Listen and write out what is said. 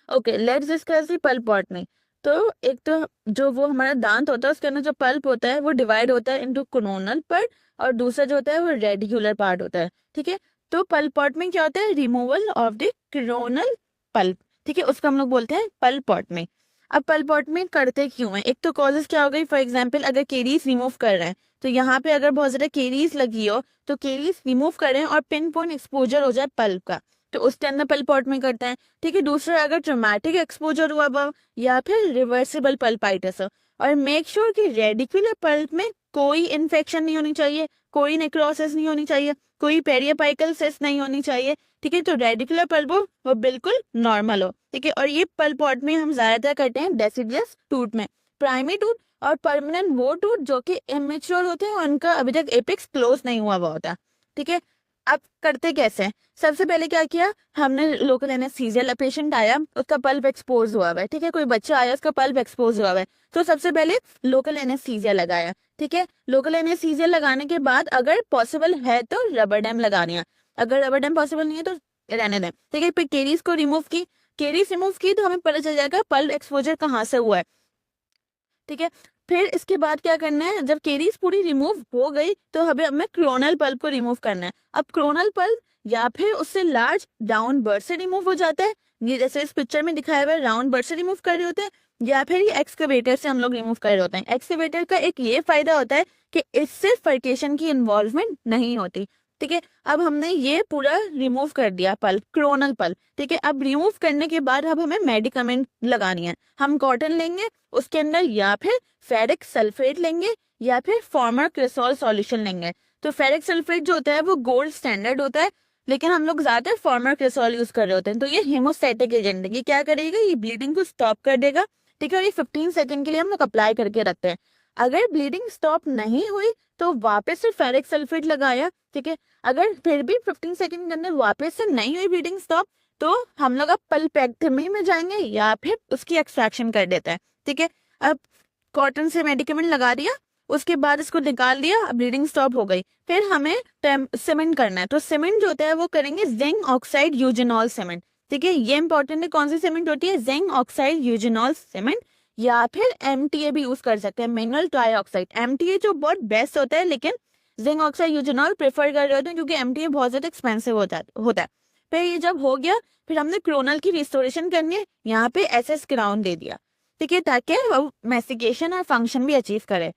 Okay, let's discuss the pulp botany. तो एक तो जो वो हमारा दांत होता है उसके अंदर जो पल्प होता है वो डिवाइड होता है इनटू कोनोनल पार्ट, और दूसरा जो होता है वो रेडिकुलर पार्ट होता है। ठीक है, तो पल्प बॉटमी क्या होता है? Removal of the coronal pulp. ठीक है, उसको हम लोग बोलते हैं पल्प बॉटमी। अब पल्प बॉटमी करते क्यों है? एक तो कॉजेस क्या हो गई, फॉर एग्जाम्पल अगर केरीज रिमूव कर रहे हैं तो यहाँ पे अगर बहुत ज्यादा केरीज लगी हो तो केरीज रिमूव करें और पिन पॉइंट एक्सपोजर हो जाए पल्प का, तो उस टाइम में पल्प बॉटमी करते हैं। ठीक है, दूसरा अगर ट्रोमैटिक एक्सपोजर हुआ हुआ या फिर रिवर्सिबल पल्पाइटिस हो, और मेक श्योर कि रेडिकुलर पल्प में कोई इन्फेक्शन नहीं होनी चाहिए, कोई नेक्रोसिस नहीं होनी चाहिए, कोई पेरियोपाइकल सिस्ट नहीं होनी चाहिए। ठीक है, तो रेडिकुलर पल्प हो वो बिल्कुल नॉर्मल हो। ठीक है, और ये पल्प बॉटमी हम ज्यादातर करते हैं डेसिडियस टूथ में। प्राइमरी टूथ और परमानेंट वो टूथ जो कि इमेच्योर होते हैं, उनका अभी तक एपेक्स क्लोज नहीं हुआ हुआ होता। ठीक है, अब करते कैसे हैं? सबसे पहले क्या किया हमने, लोकल एनेस्थीसिया, पेशेंट आया उसका पल्प एक्सपोज हुआ हुआ है। ठीक है, कोई बच्चा आया उसका पल्प एक्सपोज हुआ हुआ है, तो सबसे पहले लोकल एनेस्थीसिया लगाया। ठीक है, लोकल एनेस्थीसिया लगाने के बाद अगर पॉसिबल है तो रबर डैम लगानी है, अगर रबर डैम पॉसिबल नहीं है तो रहने दें। ठीक है, फिर केरीज को रिमूव की, केरीज रिमूव की तो हमें पता चल जाएगा पल्प एक्सपोजर कहाँ से हुआ है। ठीक है, फिर इसके बाद क्या करना है, जब केरीज पूरी रिमूव हो गई तो हमें क्रोनल पल्प को रिमूव करना है। अब क्रोनल पल्प या फिर उससे लार्ज डाउन बर्ड से रिमूव हो जाता है, ये जैसे इस पिक्चर में दिखाया हुआ है राउंड बर्ड से रिमूव कर रहे होते हैं, या फिर ये एक्सकवेटर से हम लोग रिमूव कर रहे होते हैं। एक्सकवेटर का एक ये फायदा होता है कि इससे फर्केशन की इन्वॉल्वमेंट नहीं होती। ठीक है, अब हमने ये पूरा रिमूव कर दिया पल्प, क्रोनल पल्प। ठीक है, अब रिमूव करने के बाद अब हमें मेडिकामेंट लगानी है। हम कॉटन लेंगे, उसके अंदर या फिर फेरिक सल्फेट लेंगे या फिर फॉर्मर क्रिसोल सॉल्यूशन लेंगे। तो फेरिक सल्फेट जो होता है वो गोल्ड स्टैंडर्ड होता है, लेकिन हम लोग ज्यादातर फॉर्मर क्रिसोल यूज कर रहे होते हैं। तो ये हेमोस्टैटिक एजेंट है, ये क्या करेगा, ये ब्लीडिंग को स्टॉप कर देगा। ठीक है, और ये 15 सेकंड के लिए हम लोग अप्लाई करके रखते हैं। अगर ब्लीडिंग स्टॉप नहीं हुई तो वापस से फेरिक सल्फेट लगाया। ठीक है, अगर फिर भी 15 सेकंड के अंदर वापस से नहीं हुई ब्लीडिंग स्टॉप, तो हम लोग अब पल्पेक्टमी में जाएंगे या फिर उसकी एक्सट्रैक्शन कर देते हैं। ठीक है, अब कॉटन से मेडिकेमेंट लगा दिया, उसके बाद इसको निकाल दिया, अब ब्लीडिंग स्टॉप हो गई। फिर हमें सीमेंट करना है, तो सीमेंट जो होता है वो करेंगे जिंक ऑक्साइड यूजेनॉल सीमेंट। ठीक है, ये इंपॉर्टेंट है, कौन सी सीमेंट होती है, जिंक ऑक्साइड यूजेनॉल सीमेंट, या फिर एमटीए भी यूज कर सकते हैं, मिनरल ट्राईऑक्साइड। एमटीए जो बहुत बेस्ट होता है, लेकिन जिंक ऑक्साइड यूजेनॉल प्रेफर कर रहे होते हैं क्योंकि एमटीए बहुत ज्यादा एक्सपेंसिव होता है। फिर ये जब हो गया, फिर हमने क्रोनल की रिस्टोरेशन करनी है, यहाँ पे एसएस क्राउन दे दिया। ठीक है, ताकि वो मैस्टिकेशन और फंक्शन भी अचीव करे।